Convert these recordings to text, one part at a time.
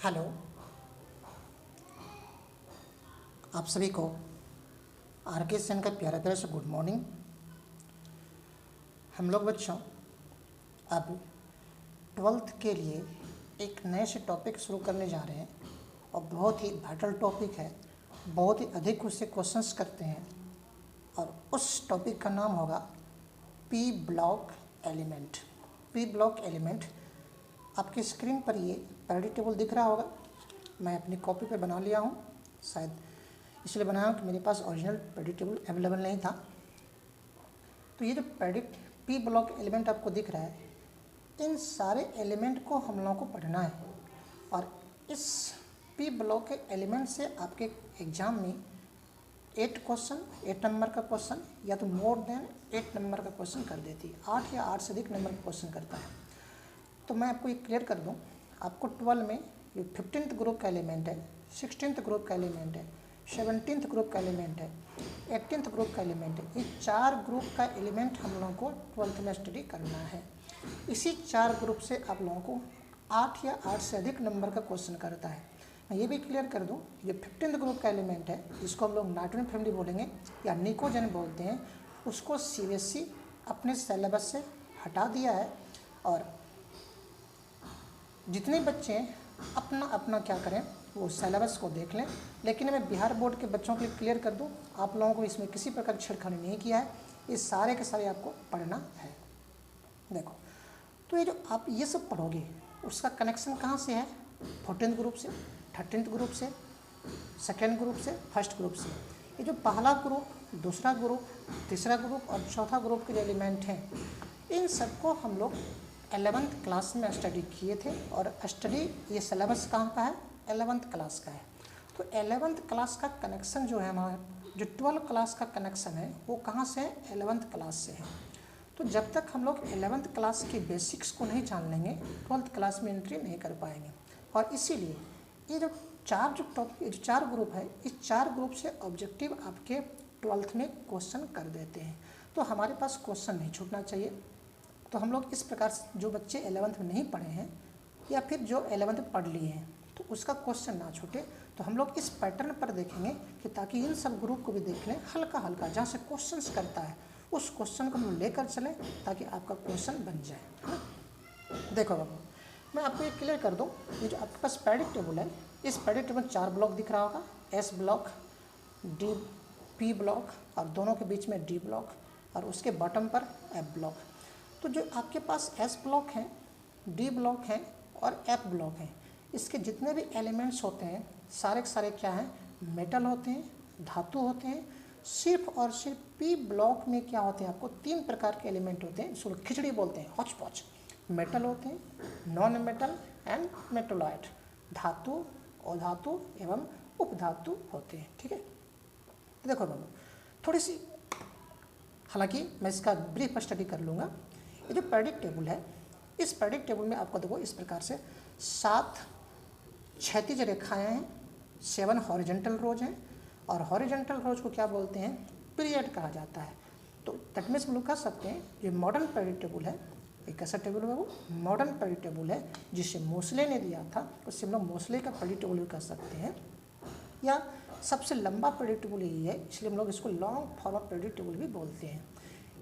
Hello. आप सभी को आर के सेन का प्यारा प्यारा से गुड मॉर्निंग। हम लोग बच्चों अब 12th के लिए एक नए से टॉपिक शुरू करने जा रहे हैं और बहुत ही वाइटल टॉपिक है। बहुत ही अधिक उससे क्वेश्चंस करते हैं और उस टॉपिक का नाम होगा P block element. P block element आपकी स्क्रीन पर ये पैराडिक टेबल दिख रहा होगा। मैं अपनी कॉपी पे बना लिया हूँ, शायद इसलिए बनाया हूँ कि मेरे पास ओरिजिनल पैराडिक टेबल अवेलेबल नहीं था। तो ये जो पैराडिक पी ब्लॉक एलिमेंट आपको दिख रहा है, इन सारे एलिमेंट को हम लोगों को पढ़ना है और इस पी ब्लॉक के एलिमेंट से आपके एग्ज़ाम में 8 नंबर का क्वेश्चन या तो मोर देन 8 नंबर का क्वेश्चन कर देती है। 8 या 8 से अधिक नंबर का क्वेश्चन करता है। तो मैं आपको ये क्लियर कर दूं, आपको 12 में ये 15th ग्रुप का एलिमेंट है, 16th ग्रुप का एलिमेंट है, 17th ग्रुप का एलिमेंट है, 18th ग्रुप का एलिमेंट है। ये 4 ग्रुप का एलिमेंट हम लोगों को 12th में स्टडी करना है। इसी 4 ग्रुप से आप लोगों को 8 या 8 से अधिक नंबर का क्वेश्चन करता है। मैं ये भी क्लियर कर दूं, ये 15th ग्रुप का एलिमेंट है, जिसको हम लोग नाइट्रोजन फैमिली बोलेंगे या निकोजन बोलते हैं, उसको सीबीएसई अपने सिलेबस से हटा दिया है। और जितने बच्चे अपना अपना क्या करें, वो सिलेबस को देख लें। लेकिन मैं बिहार बोर्ड के बच्चों के लिए क्लियर कर दूं, आप लोगों को इसमें किसी प्रकार की छेड़खानी नहीं किया है। ये सारे के सारे आपको पढ़ना है। देखो, तो ये जो आप ये सब पढ़ोगे उसका कनेक्शन कहाँ से है? 14th ग्रुप से, 13th ग्रुप से, 2nd ग्रुप से, 1st ग्रुप से। ये जो पहला ग्रुप, दूसरा ग्रुप, तीसरा ग्रुप और चौथा ग्रुप के जो एलिमेंट हैं, इन सबको हम लोग 11th क्लास में स्टडी किए थे। और स्टडी ये सिलेबस कहाँ का है? 11th क्लास का है। तो 11th क्लास का कनेक्शन जो है हमारा, जो 12th क्लास का कनेक्शन है, वो कहाँ से है? 11th क्लास से है। तो जब तक हम लोग 11th क्लास के बेसिक्स को नहीं जान लेंगे, 12th क्लास में एंट्री नहीं कर पाएंगे। और इसीलिए ये जो चार ग्रुप है, इस 4 ग्रुप से ऑब्जेक्टिव आपके 12th में क्वेश्चन कर देते हैं। तो हमारे पास क्वेश्चन नहीं छूटना चाहिए। तो हम लोग इस प्रकार से, जो बच्चे 11th में नहीं पढ़े हैं या फिर जो 11th में पढ़ लिए हैं, तो उसका क्वेश्चन ना छूटे, तो हम लोग इस पैटर्न पर देखेंगे कि ताकि इन सब ग्रुप को भी देख लें हल्का हल्का, जहाँ से क्वेश्चंस करता है उस क्वेश्चन को हम लेकर चलें ताकि आपका क्वेश्चन बन जाए, है ना। देखो बाबू, मैं आपको ये क्लियर कर दूँ, ये जो आपके पास पैराडिक टेबल है, इस पैराडिक टेबल में 4 ब्लॉक दिख रहा होगा, S block, D P block और दोनों के बीच में डी ब्लॉक और उसके बॉटम पर एफ ब्लॉक। तो जो आपके पास एस ब्लॉक हैं, डी ब्लॉक हैं और एफ ब्लॉक हैं, इसके जितने भी एलिमेंट्स होते हैं सारे के सारे क्या हैं? मेटल होते हैं, धातु होते हैं। सिर्फ और सिर्फ पी ब्लॉक में क्या होते हैं? आपको 3 प्रकार के एलिमेंट होते हैं, इसको खिचड़ी बोलते हैं, हॉच पॉच। मेटल होते हैं, नॉन मेटल एंड मेटोलॉइड, धातु, अधातु एवं उपधातु होते हैं। ठीक है, तो देखो बाबू, थोड़ी सी, हालांकि मैं इसका ब्रीफ स्टडी कर लूँगा। ये जो पैराडिक टेबल है, इस पैराडिक टेबल में आपको देखो इस प्रकार से 7 क्षैतिज रेखाएं हैं, 7 हॉरिजॉन्टल रोज हैं और हॉरिजॉन्टल रोज को क्या बोलते हैं? पीरियड कहा जाता है। तो दैट मीन्स हम लोग कह सकते हैं ये मॉडर्न पैराडिक टेबल है। एक कैसा टेबल है? वो मॉडर्न पैराडिक टेबल है, जिसे मोसले ने दिया था, उससे हम लोग मोसले का पैराडिक टेबल भी कह सकते हैं। या सबसे लंबा पैराडिक टेबल यही है, इसलिए हम लोग इसको लॉन्ग फॉर्म ऑफ पैराडिक टेबल भी बोलते हैं।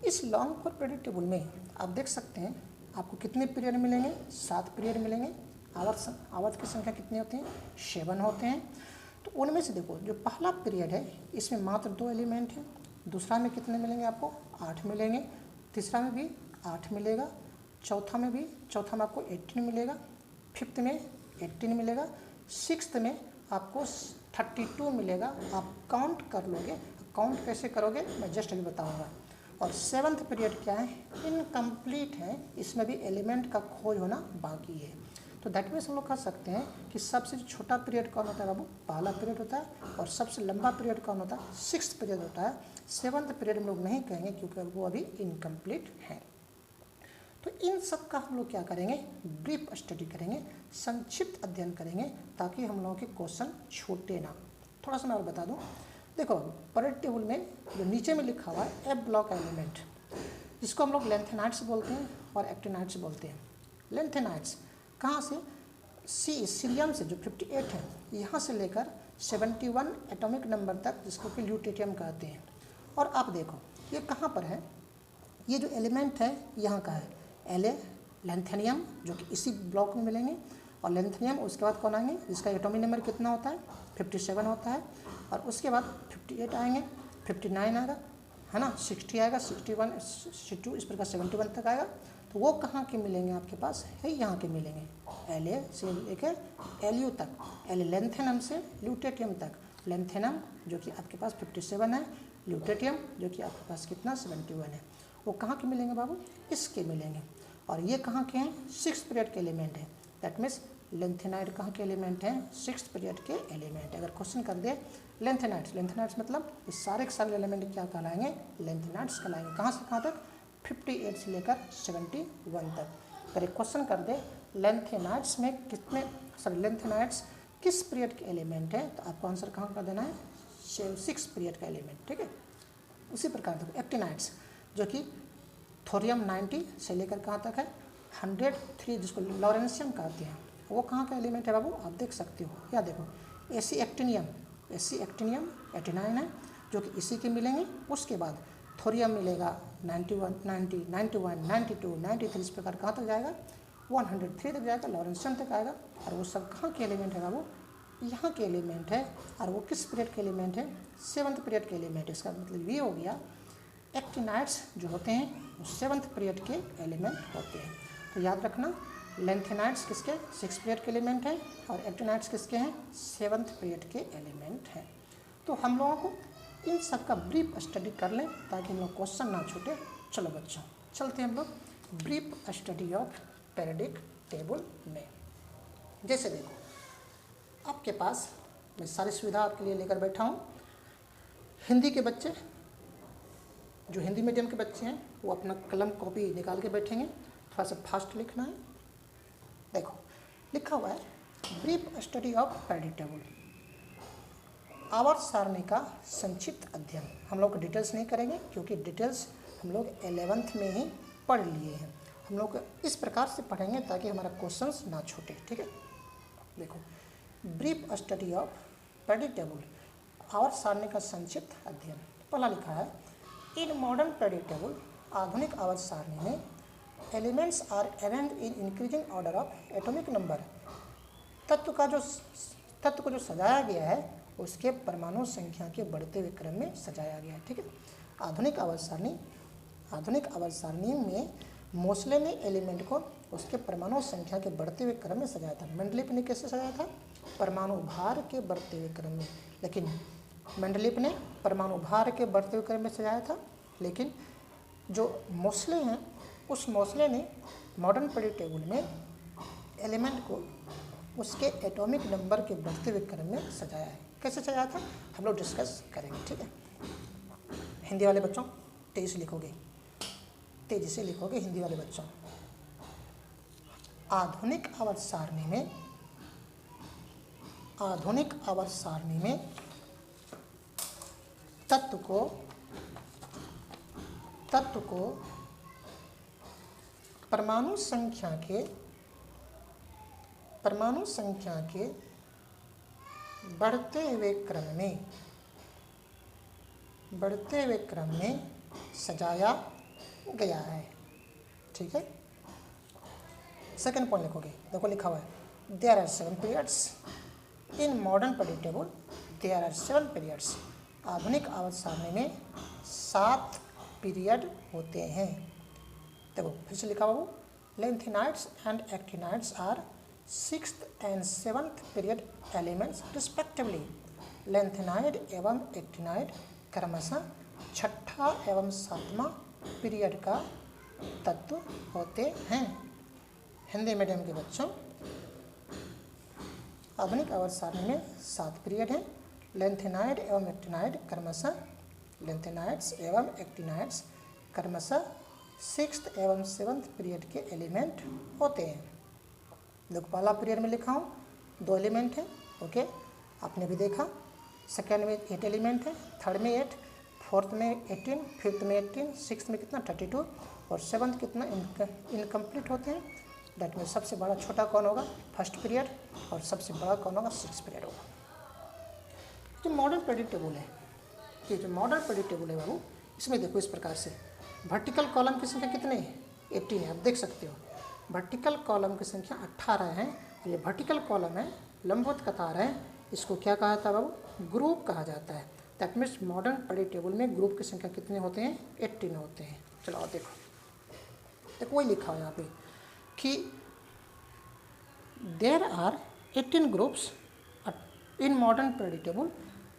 इस लॉन्ग फॉर्म पैराडिक टेबल में आप देख सकते हैं आपको कितने पीरियड मिलेंगे? 7 पीरियड मिलेंगे। आवर्त की संख्या कितनी होती है? 7 होते हैं। तो उनमें से देखो, जो पहला पीरियड है इसमें मात्र 2 एलिमेंट हैं। दूसरा में कितने मिलेंगे? आपको 8 मिलेंगे। तीसरा में भी 8 मिलेगा। चौथा में आपको 18 मिलेगा। 5th में 18 मिलेगा। 6th में आपको 32 मिलेगा। आप काउंट कर लोगे। काउंट कैसे करोगे मैं जस्ट अभी बताऊँगा। और 7th पीरियड क्या है? इनकम्प्लीट है, इसमें भी एलिमेंट का खोज होना बाकी है। तो दैट मीन्स हम लोग कह सकते हैं कि सबसे छोटा पीरियड कौन होता है बाबू? पहला पीरियड होता है। और सबसे लंबा पीरियड कौन होता है? 6th पीरियड होता है। 7th पीरियड हम लोग नहीं कहेंगे क्योंकि वो अभी इनकम्प्लीट है। तो इन सब का हम लोग क्या करेंगे? ब्रीफ स्टडी करेंगे, संक्षिप्त अध्ययन करेंगे ताकि हम लोगों के क्वेश्चन छूटे ना। थोड़ा सा मैं और बता दूँ, देखो पैराडिक टेबल में जो नीचे में लिखा हुआ है एफ ब्लॉक एलिमेंट, जिसको हम लोग लेंथेनाइट्स बोलते हैं और एक्टिनाइट्स बोलते हैं। लेंथेनाइट्स कहाँ से? सी सीरियम से जो 58 है यहाँ से लेकर 71 एटॉमिक नंबर तक, जिसको कि ल्यूटेटियम कहते हैं। और आप देखो ये कहाँ पर है, ये जो एलिमेंट है यहाँ का है La लैंथेनियम, जो कि इसी ब्लॉक में मिलेंगे, और लैंथेनियम उसके बाद कौन आएंगे जिसका एटॉमिक नंबर कितना होता है 57 होता है, और उसके बाद 58 आएंगे, 59 आएगा, है ना, 60 आएगा, 61, 62, इस प्रकार 71 तक आएगा। तो वो कहाँ के मिलेंगे आपके पास है, यहाँ के मिलेंगे, La से लेकर Lu तक, लैंथेनम से ल्यूटेटियम तक। लैंथेनम जो कि आपके पास 57 है, ल्यूटेटियम जो कि आपके पास कितना 71 है, वो कहाँ के मिलेंगे बाबू, इसके मिलेंगे। और ये कहाँ के हैं, 6th पीरियड के एलिमेंट है। दैट मीन्स लेंथेनाइड कहाँ के एलिमेंट हैं, 6th पीरियड के एलिमेंट। अगर क्वेश्चन कर दे लेंथेनाइड्स मतलब इस सारे के सारे एलिमेंट क्या कहलाएंगे, लेंथेनाइड्स कहलाएंगे। कहाँ से कहाँ तक, 58 से लेकर 71 तक। अगर एक क्वेश्चन कर दे लेंथेनाइड्स में कितने, लेंथेनाइड्स किस पीरियड के एलिमेंट है, तो आपको आंसर कहाँ का देना है, 6th पीरियड का एलिमेंट, ठीक है। उसी प्रकार देखो एक्टिनाइड्स जो कि थोरियम 90 से लेकर कहाँ तक है 103, जिसको लॉरेंशियम कहते हैं, वो कहाँ का एलिमेंट है बाबू, आप देख सकते हो। या देखो एसी एक्टिनियम 89 है, जो कि इसी के मिलेंगे। उसके बाद थोरियम मिलेगा 91, 90, 91, 92, 93, इस प्रकार कहाँ तक जाएगा 103 तक जाएगा, लॉरेंशियम तक आएगा। और वो सब कहाँ के एलिमेंट है बाबू, यहाँ के एलिमेंट है। और वो किस पीरियड के एलिमेंट है, 7th पीरियड के एलिमेंट। इसका मतलब ये हो गया एक्टिनाइड्स जो होते हैं वो 7th पीरियड के एलिमेंट होते हैं। तो याद रखना लेंथेनाइड्स किसके 6th पीरियड के एलिमेंट हैं, और एक्टिनाइड्स किसके हैं 7th पीरियड के एलिमेंट हैं। तो हम लोगों को इन सब का ब्रीफ स्टडी कर लें ताकि हम लोग क्वेश्चन ना छूटे। चलो बच्चों चलते हैं हम लोग brief study of periodic table में। जैसे देखो आपके पास मैं सारी सुविधा आपके लिए लेकर बैठा हूँ। हिंदी के बच्चे जो हिंदी मीडियम के बच्चे हैं वो अपना कलम कॉपी निकाल के बैठेंगे, थोड़ा सा फास्ट लिखना है। देखो लिखा हुआ है brief study of periodic table, आवर्त सारणी का संक्षिप्त अध्ययन। हम लोग डिटेल्स नहीं करेंगे क्योंकि डिटेल्स हम लोग 11th में ही पढ़ लिए हैं। हम लोग इस प्रकार से पढ़ेंगे ताकि हमारा क्वेश्चंस ना छूटे, ठीक है। देखो brief study of periodic table, आवर्त सारणी का संक्षिप्त अध्ययन। पहला लिखा है इन मॉडर्न पीरियडिक टेबल, आधुनिक आवर्त सारणी में elements are arrange in increasing order of atomic number. तत्व को जो सजाया गया है उसके परमाणु संख्या के बढ़ते हुए क्रम में सजाया गया है, ठीक है। आधुनिक आवर्त सारणी में मोसले ने एलिमेंट को उसके परमाणु संख्या के बढ़ते हुए क्रम में सजाया था। मेंडलीफ ने कैसे सजाया था, परमाणु भार के बढ़ते हुए क्रम में। लेकिन मेंडलीफ ने परमाणु भार के बढ़ते हुए क्रम में सजाया था, लेकिन जो मोसले हैं उस मोसले ने मॉडर्न पीरियडिक टेबल में एलिमेंट को उसके एटॉमिक नंबर के बढ़ते हुए क्रम में सजाया है। कैसे सजाया था हम लोग डिस्कस करेंगे, ठीक है। हिंदी वाले बच्चों तेजी से लिखोगे हिंदी वाले बच्चों। आधुनिक आवर्त सारणी में तत्व को परमाणु संख्या के बढ़ते हुए क्रम में सजाया गया है, ठीक है। सेकंड पॉइंट लिखोगे, देखो लिखा हुआ है there are 7 periods in modern periodic table, there are 7 periods. आधुनिक आवर्त सारणी में 7 पीरियड होते हैं। देखो फिर से लिखा बाबू, lanthanides and actinides are 6th and 7th period elements respectively. Lanthanide एवं एक्टिनाइड क्रमशः 6ठा एवं 7वां पीरियड का तत्व होते हैं। हिंदी मीडियम के बच्चों आधुनिक आवर्त सारणी में 7 पीरियड हैं। लेंथेनाइड एवं एक्टिनाइड क्रमशः 6th एवं 7th पीरियड के एलिमेंट होते हैं। देखो पहला पीरियड में लिखा हूँ 2 एलिमेंट हैं, ओके, आपने भी देखा। सेकेंड में 8 एलिमेंट है, थर्ड में 8, फोर्थ में 18, फिफ्थ में 18, सिक्स्थ में कितना 32 और 7th कितना इनकम्प्लीट होते हैं दैट मीन सबसे बड़ा छोटा कौन होगा, फर्स्ट पीरियड, और सबसे बड़ा कौन होगा, सिक्स पीरियड होगा। जो मॉडर्न पीरियड टेबल है, ये जो मॉडर्न पीरियड टेबल है बाबू, इसमें देखो इस प्रकार से वर्टिकल कॉलम की संख्या कितने है, 18 है। आप देख सकते हो वर्टिकल कॉलम की संख्या 18 है, और ये वर्टिकल कॉलम है, लंबवत कतार है, इसको क्या कहा जाता है बाबू, ग्रुप कहा जाता है। That means modern period table में ग्रुप की संख्या कितने होते हैं, 18 होते हैं। चलो और देखो वही लिखा हो यहाँ पे कि there are 18 groups in modern period table,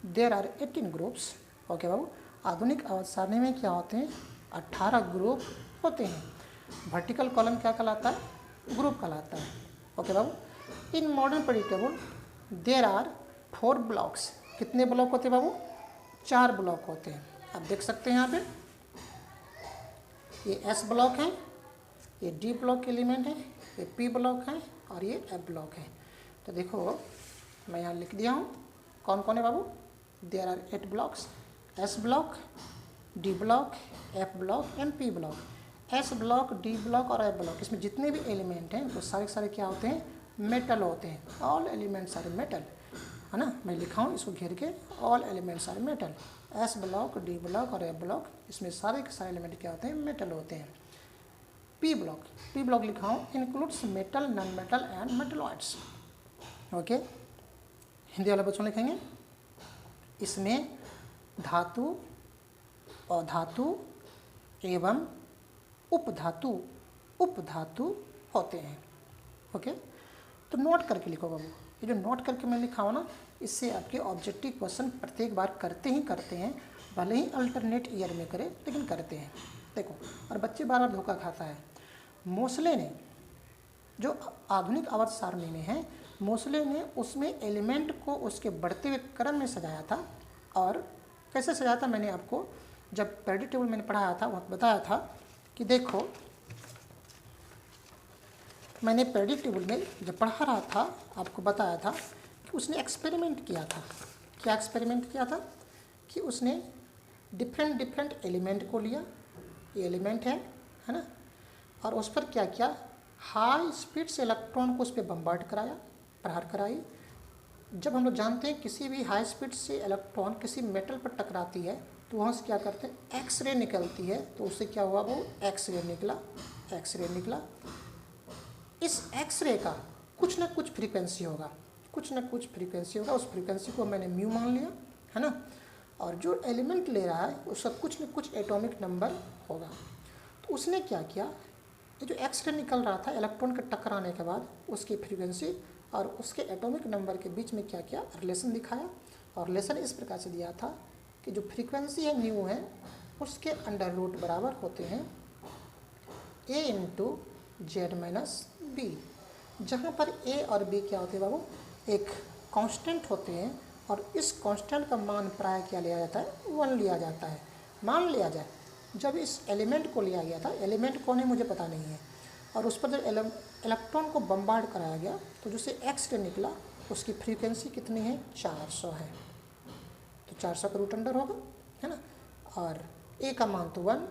there are 18 groups. Okay बाबू, आधुनिक आवर्त सारणी में क्या होते हैं, 18 ग्रुप होते हैं। वर्टिकल कॉलम क्या कहलाता है, ग्रुप कहलाता है। ओके बाबू, in modern period table there are 4 blocks. कितने ब्लॉक होते हैं बाबू, 4 ब्लॉक होते हैं। आप देख सकते हैं यहाँ पे ये एस ब्लॉक है, ये डी ब्लॉक के एलिमेंट है, ये पी ब्लॉक है, और ये एफ ब्लॉक है। तो देखो मैं यहाँ लिख दिया हूँ कौन कौन है बाबू, there are 8 blocks, S block, D block, F block and P block. S block, D block और एफ ब्लॉक, इसमें जितने भी एलिमेंट हैं वो सारे सारे क्या होते हैं, मेटल होते हैं। ऑल एलिमेंट्स आर मेटल, है ना। मैं लिखा हूँ इसको घेर के, all elements are metal. S block, D block और एफ ब्लॉक, इसमें सारे के सारे एलिमेंट क्या होते हैं, मेटल होते हैं। पी ब्लॉक लिखा हूँ includes metal, non metal and metalloids. Okay, Hindi वाले बच्चों लिखेंगे, इसमें धातु, अधातु एवं उपधातु होते हैं। ओके, तो नोट करके लिखो बाबू। ये जो नोट करके मैं लिखा हूँ ना, इससे आपके ऑब्जेक्टिव क्वेश्चन प्रत्येक बार करते हैं, भले ही अल्टरनेट ईयर में करें लेकिन करते हैं। देखो, और बच्चे बार बार धोखा खाता है। मोसले ने जो आधुनिक आवर्त सारणी में है, मोसले ने उसमें एलिमेंट को उसके बढ़ते हुए क्रम में सजाया था। और कैसे सजाया था, मैंने आपको जब पीरियड टेबल मैंने पढ़ाया था वहाँ बताया था कि देखो, मैंने पीरियड टेबल में जब पढ़ा रहा था आपको बताया था कि उसने एक्सपेरिमेंट किया था। क्या एक्सपेरिमेंट किया था कि उसने डिफरेंट एलिमेंट को लिया, ये एलिमेंट है ना, और उस पर क्या किया, हाई स्पीड से इलेक्ट्रॉन को उस पर बम्बार्ड कराया, प्रहार कराई। जब हम लोग जानते हैं किसी भी हाई स्पीड से इलेक्ट्रॉन किसी मेटल पर टकराती है तो वहाँ से क्या करते हैं, एक्सरे निकलती है। तो उससे क्या हुआ, वो एक्सरे निकला। इस एक्सरे का कुछ ना कुछ फ्रीक्वेंसी होगा, उस फ्रीक्वेंसी को मैंने म्यू मान लिया, है ना। और जो एलिमेंट ले रहा है उसका कुछ न कुछ एटॉमिक नंबर होगा। तो उसने क्या किया, ये जो एक्सरे निकल रहा था इलेक्ट्रॉन के टकराने के बाद, उसकी फ्रीक्वेंसी और उसके एटॉमिक नंबर के बीच में क्या किया, रिलेशन दिखाया। और रिलेशन इस प्रकार से दिया था कि जो फ्रीक्वेंसी है न्यू है, उसके अंडर रूट बराबर होते हैं a into Z minus B, जहाँ पर a और b क्या होते हैं बाबू, एक कांस्टेंट होते हैं। और इस कांस्टेंट का मान प्राय क्या लिया जाता है, 1 लिया जाता है। मान लिया जाए जब इस एलिमेंट को लिया गया था, एलिमेंट कौन है मुझे पता नहीं है, और उस पर जब इलेक्ट्रॉन को बम्बार्ड कराया गया तो जिससे एक्स रे निकला उसकी फ्रीक्वेंसी कितनी है, 400 है। तो 400 का रूट अंडर होगा, है ना। और ए का मान तो 1,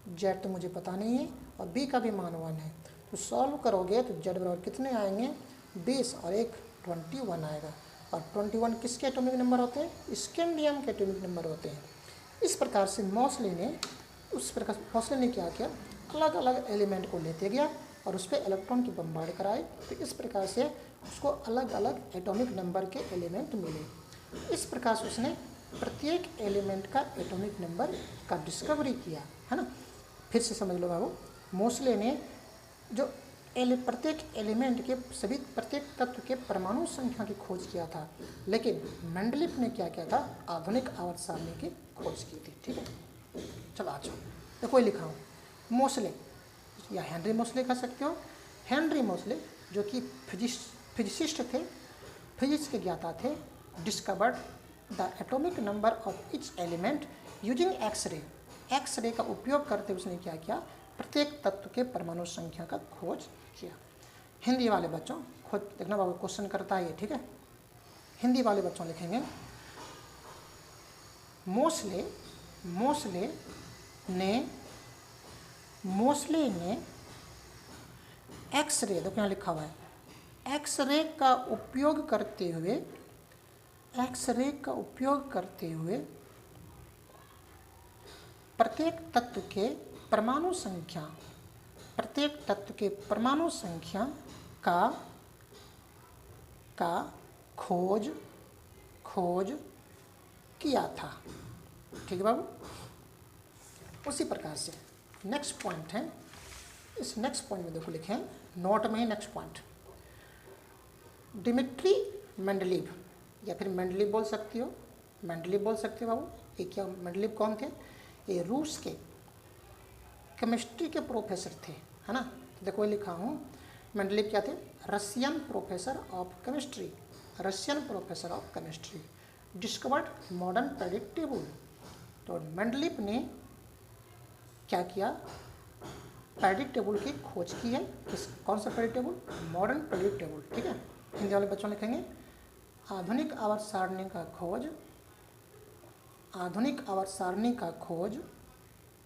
जेड तो मुझे पता नहीं है, और बी का भी मान 1 है। तो सॉल्व करोगे तो जेड बराबर कितने आएंगे, 20 और एक 21 आएगा। और 21 किसके एटॉमिक नंबर होते हैं, स्कैंडियम के एटॉमिक नंबर होते हैं। इस प्रकार से मोसले ने क्या किया, अलग अलग एलिमेंट को लेते गया और उस पर इलेक्ट्रॉन की बम्बार्ड कराए। तो इस प्रकार से उसको अलग अलग एटॉमिक नंबर के एलिमेंट मिले। इस प्रकार से उसने प्रत्येक एलिमेंट का एटॉमिक नंबर का डिस्कवरी किया, है ना। फिर से समझ लो बाबू, मोसले ने जो प्रत्येक एलिमेंट के प्रत्येक तत्व के परमाणु संख्या की खोज किया था, लेकिन मेंडलीफ ने क्या किया था, आधुनिक आवर्त सारणी की खोज की थी। ठीक है, चलो आ जाओ। देखो ये लिखा हूँ, मोसले या हेनरी मोसले कह सकते हो। हेनरी मोसले जो कि फिजिसिस्ट थे, फिजिक्स के ज्ञाता थे, discovered the atomic number of each element using X ray का उपयोग करते उसने क्या किया, प्रत्येक तत्व के परमाणु संख्या का खोज किया। हिंदी वाले बच्चों खोज देखना बाबू, क्वेश्चन करता है ये, ठीक है। हिंदी वाले बच्चों लिखेंगे, मोसले ने एक्सरे, देखो यहाँ लिखा हुआ है, एक्सरे का उपयोग करते हुए, एक्सरे का उपयोग करते हुए प्रत्येक तत्व के परमाणु संख्या, प्रत्येक तत्व के परमाणु संख्या का खोज किया था। ठीक है बाबू। उसी प्रकार से नेक्स्ट पॉइंट है, इस नेक्स्ट पॉइंट में देखो लिखे हैं नोट में ही नेक्स्ट पॉइंट, डिमिट्री मेंडलीव, या फिर मेंडलीव बोल सकती हो, मेंडलीव बोल सकते हो बाबू। ये क्या, मेंडलीव कौन थे? ये रूस के केमिस्ट्री के प्रोफेसर थे, है ना। देखो ये लिखा हूँ, मेंडलीव क्या थे? Russian professor of chemistry, Russian professor of chemistry, discovered modern periodic table. तो मेंडलीव ने क्या किया? पेरियोडिक टेबल की खोज की है। किस, कौन सा periodic table? Modern periodic table. ठीक है, हिंदी वाले बच्चों लिखेंगे आधुनिक आवर्त सारणी का खोज, आधुनिक आवर्त सारणी का खोज।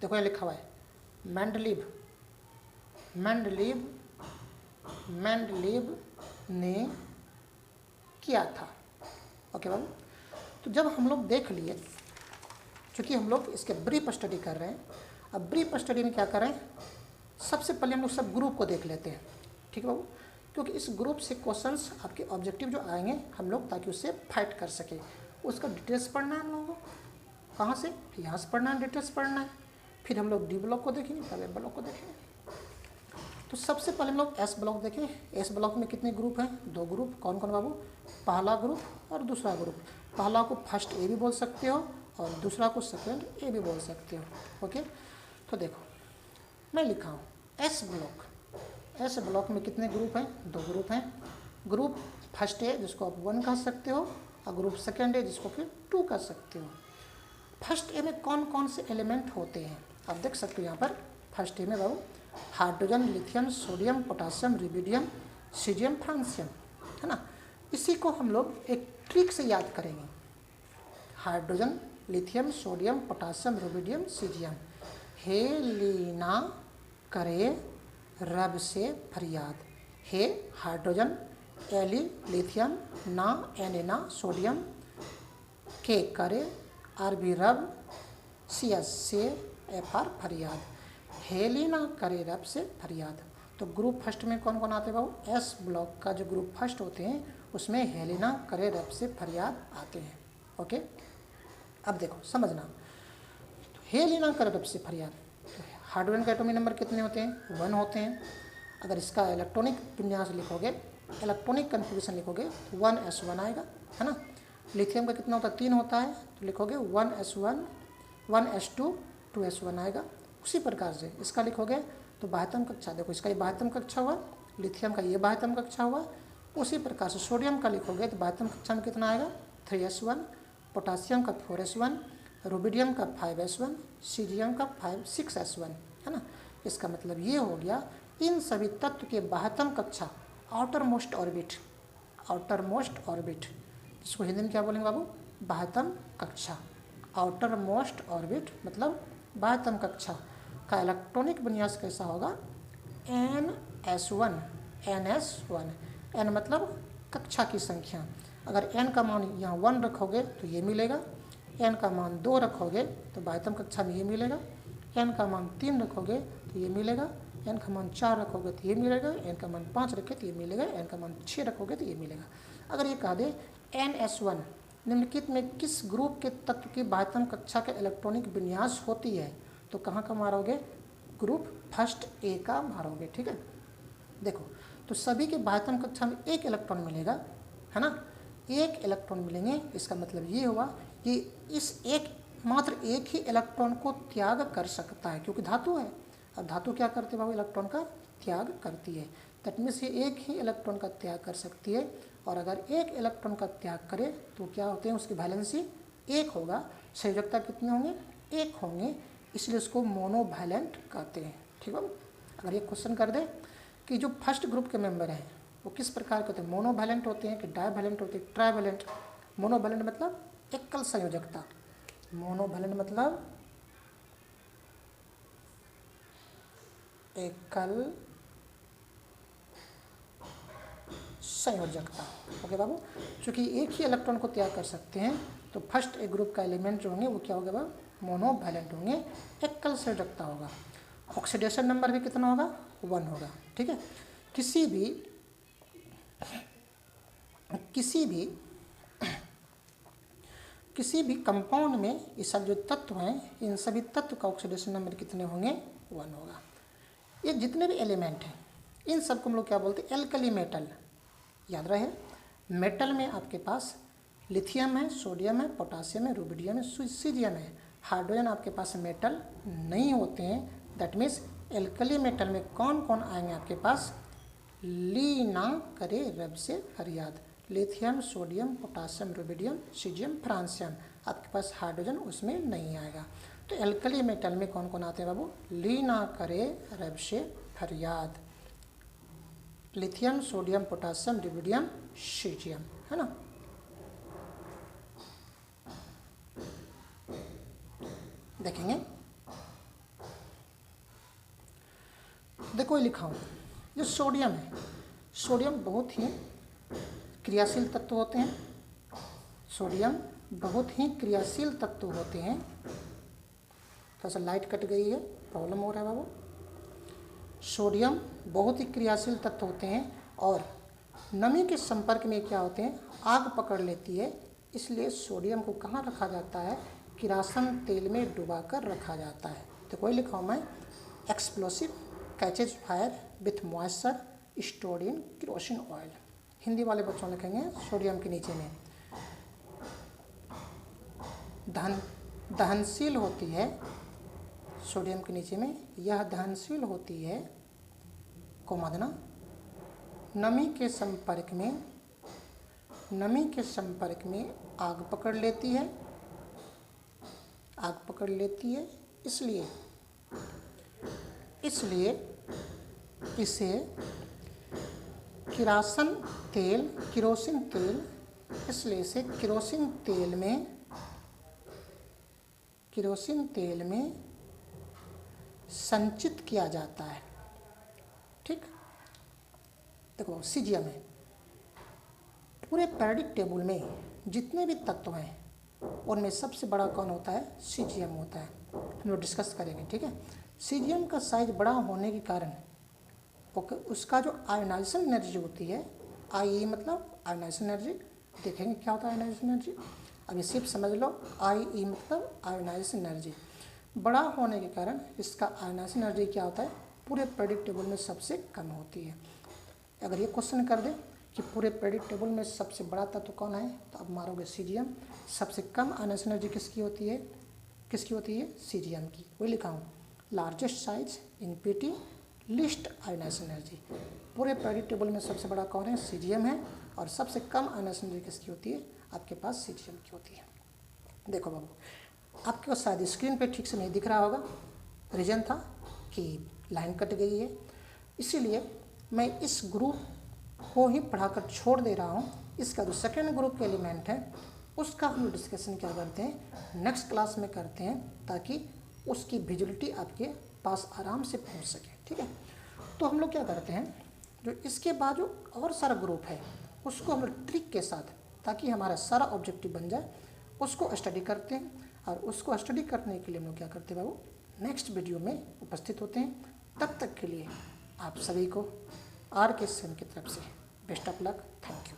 देखो ये लिखा हुआ है मेंडलीव, मेंडलीव ने किया था। ओके बाबू। तो जब हम लोग देख लिए, चूँकि हम लोग इसके ब्रीफ स्टडी कर रहे हैं, अब ब्रीफ स्टडी में क्या करें, सबसे पहले हम लोग सब ग्रुप को देख लेते हैं। ठीक है बाबू, क्योंकि इस ग्रुप से क्वेश्चंस आपके ऑब्जेक्टिव जो आएंगे हम लोग, ताकि उससे फाइट कर सके, उसका डिटेल्स पढ़ना है हम लोगों को। कहाँ से? यहाँ से पढ़ना है, डिटेल्स पढ़ना है। फिर हम लोग डी ब्लॉक को देखेंगे, तब ए ब्लॉक को देखेंगे। तो सबसे पहले हम लोग एस ब्लॉक देखें। एस ब्लॉक में कितने ग्रुप हैं? 2 ग्रुप। कौन कौन बाबू? पहला ग्रुप और दूसरा ग्रुप। पहला को फर्स्ट ए भी बोल सकते हो और दूसरा को सेकेंड ए भी बोल सकते हो। ओके, तो देखो मैं लिखा हूँ एस ब्लॉक। एस ब्लॉक में कितने ग्रुप हैं? 2 ग्रुप हैं। ग्रुप फर्स्ट ए जिसको आप 1 कह सकते हो, और ग्रुप सेकेंड ए जिसको फिर 2 कह सकते हो। फर्स्ट ए में कौन कौन से एलिमेंट होते हैं आप देख सकते हो यहाँ पर। फर्स्ट ए में बाबू hydrogen, lithium, sodium, potassium, rubidium, caesium, francium, है ना। इसी को हम लोग एक ट्रिक से याद करेंगे। Hydrogen, lithium, sodium, potassium, rubidium, caesium. हेलिना करे रब से फरियाद। हे हाइड्रोजन, एली लिथियम, ना एनिना सोडियम, के करे आरबी रब, सी एस से एफ आर फरियाद। हेलिना करे रब से फरियाद। तो ग्रुप फर्स्ट में कौन कौन आते हैं बाबू? एस ब्लॉक का जो ग्रुप फर्स्ट होते हैं उसमें हेलिना करे रब से फरियाद आते हैं। ओके, अब देखो समझना, तो हेलिना करे रब से फरियाद, तो हाइड्रोजन का एटॉमिक नंबर कितने होते हैं? 1 होते हैं। अगर इसका इलेक्ट्रॉनिक विन्यास लिखोगे, इलेक्ट्रॉनिक कन्फिग्रेशन लिखोगे तो 1s1 आएगा, है ना। लिथियम का कितना होता है? 3 होता है, तो लिखोगे 1s1, 1s2, 2s1 आएगा। उसी प्रकार से इसका लिखोगे तो बाह्यतम कक्षा, देखो इसका ये बाह्यतम कक्षा हुआ, लिथियम का ये बाह्यतम कक्षा हुआ। उसी प्रकार से सोडियम का लिखोगे तो बाह्यतम कक्षा में कितना आएगा? 3s1, पोटासियम का 4s1, रुबिडियम का 5s1, सीजियम का 6s1, है ना। इसका मतलब ये हो गया इन सभी तत्व के बाह्यतम कक्षा, outer most orbit, outer most orbit, इसको हिंदी में क्या बोलेंगे बाबू? बाह्यतम कक्षा। आउटर मोस्ट ऑर्बिट मतलब बाह्यतम कक्षा का इलेक्ट्रॉनिक विन्यास कैसा होगा? NS1, NS1। N मतलब कक्षा की संख्या। अगर n का मान यहाँ 1 रखोगे तो ये मिलेगा, n का मान 2 रखोगे तो बाह्यतम कक्षा में ये मिलेगा, n का मान 3 रखोगे तो ये मिलेगा, n का मान 4 रखोगे तो ये मिलेगा, n का मान 5 रखे तो ये मिलेगा, n का मान 6 रखोगे तो ये मिलेगा। अगर ये कह दे NS1 निम्नलिखित में किस ग्रुप के तत्व की बाह्यतम कक्षा का इलेक्ट्रॉनिक विन्यास होती है, तो कहाँ का मारोगे? ग्रुप फर्स्ट ए का मारोगे। ठीक है, देखो तो सभी के बाह्यतम कक्षा में 1 इलेक्ट्रॉन मिलेगा, है ना। 1 इलेक्ट्रॉन मिलेंगे, इसका मतलब ये हुआ कि इस मात्र एक ही इलेक्ट्रॉन को त्याग कर सकता है, क्योंकि धातु है। अब धातु क्या करती है बाबू? इलेक्ट्रॉन का त्याग करती है। दैट मीन्स ये एक ही इलेक्ट्रॉन का त्याग कर सकती है, और अगर 1 इलेक्ट्रॉन का त्याग करे तो क्या होते हैं? उसकी वैलेंसी 1 होगा। संयोजकता कितने होंगे? 1 होंगे, इसलिए उसको मोनोवैलेंट कहते हैं। ठीक है, अगर ये क्वेश्चन कर दे कि जो फर्स्ट ग्रुप के मेंबर हैं वो किस प्रकार के होते हैं? मोनोवैलेंट होते हैं कि डाइवैलेंट होते हैं, ट्राइवैलेंट? मोनोवैलेंट मतलब एकल संयोजकता, मोनोवैलेंट मतलब एकल संयोजकता। ओके बाबू, चूँकि एक ही इलेक्ट्रॉन को त्याग कर सकते हैं तो फर्स्ट एक ग्रुप का एलिमेंट जो होंगे वो क्या होगा बाबू, मोनोवैलेंट होंगे, एकल संयोजकता होगा। ऑक्सीडेशन नंबर भी कितना होगा, 1 होगा। ठीक है, किसी भी कंपाउंड में ये सब जो तत्व हैं, इन सभी तत्व का ऑक्सीडेशन नंबर कितने होंगे, 1 होगा। ये जितने भी एलिमेंट हैं इन सबको हम लोग क्या बोलते हैं, एल्कली मेटल। याद रहे, मेटल में आपके पास लिथियम है, सोडियम है, पोटासियम है, रुबिडियम है, सीजियम है। हाइड्रोजन आपके पास मेटल नहीं होते हैं। दैट मीन्स एल्कली मेटल में कौन कौन आएंगे आपके पास, ली ना करे रब से फरियाद, lithium, sodium, potassium, rubidium, caesium, francium. आपके पास हाइड्रोजन उसमें नहीं आएगा। तो एल्कली मेटल में कौन कौन आते हैं बाबू, ली ना करे रब से फरियाद, lithium, sodium, potassium, rubidium, caesium, है ना। देखेंगे, देखो लिखा हूँ, जो सोडियम है, सोडियम बहुत ही क्रियाशील तत्व होते हैं। सोडियम बहुत ही क्रियाशील तत्व होते हैं। थोड़ा सा लाइट कट गई है, प्रॉब्लम हो रहा है बाबू। सोडियम बहुत ही क्रियाशील तत्व होते हैं और नमी के संपर्क में क्या होते हैं, आग पकड़ लेती है। इसलिए सोडियम को कहाँ रखा जाता है, किरासन तेल में डुबाकर रखा जाता है। तो कोई लिखा हूँ मैं, explosive catches fire with moisture stored in kerosene oil. Hindi वाले बच्चों लिखेंगे सोडियम के नीचे में दहनशील होती है। सोडियम के नीचे में यह दहनशील होती है, कोमा देना, नमी के संपर्क में आग पकड़ लेती है, इसलिए इसे किरोसिन तेल में संचित किया जाता है। ठीक, देखो सीजियम है, पूरे पेरियोडिक टेबल में जितने भी तत्व हैं उनमें सबसे बड़ा कौन होता है, सीजियम होता है। हम लोग डिस्कस करेंगे। ठीक है, सीजियम का साइज बड़ा होने के कारण उसका जो आयोनाइजेशन एनर्जी होती है, आई मतलब आयोनाइजेशन एनर्जी, देखेंगे क्या होता है आयोनाइजेशन एनर्जी। अभी सिर्फ समझ लो, आई मतलब आयोनाइजेशन एनर्जी। बड़ा होने के कारण इसका आयोनाइजेशन एनर्जी क्या होता है, पूरे पेरियोडिक टेबल में सबसे कम होती है। अगर ये क्वेश्चन कर दे कि पूरे पेरियोडिक टेबल में सबसे बड़ा तत्व कौन है, तो आप मारोगे सीजियम। सबसे कम आयोनाइजेशन एनर्जी किसकी होती है, सीजियम की। वही लिखा हूँ, largest size in PT, least ionisation energy. पूरे पेरियोडिक टेबल में सबसे बड़ा कौन है, सीजियम है, और सबसे कम आयोनाइजेशन एनर्जी किसकी होती है, आपके पास सीजियम की होती है। देखो बाबू, आपके पास शायद स्क्रीन पे ठीक से नहीं दिख रहा होगा, रीजन था कि लाइन कट गई है, इसीलिए मैं इस ग्रुप को ही पढ़ाकर छोड़ दे रहा हूँ। इसका जो सेकेंड ग्रुप के एलिमेंट है उसका हम डिस्कशन क्या करते हैं, नेक्स्ट क्लास में करते हैं, ताकि उसकी विजुअलिटी आपके पास आराम से पहुँच सके। ठीक है, तो हम लोग क्या करते हैं, जो इसके बाद जो और सारा ग्रुप है उसको हम लोग ट्रिक के साथ, ताकि हमारा सारा ऑब्जेक्टिव बन जाए, उसको स्टडी करते हैं। और उसको स्टडी करने के लिए हम लोग क्या करते हैं बाबू, नेक्स्ट वीडियो में उपस्थित होते हैं। तब तक के लिए आप सभी को आर के सेन की तरफ से best of luck, thank you.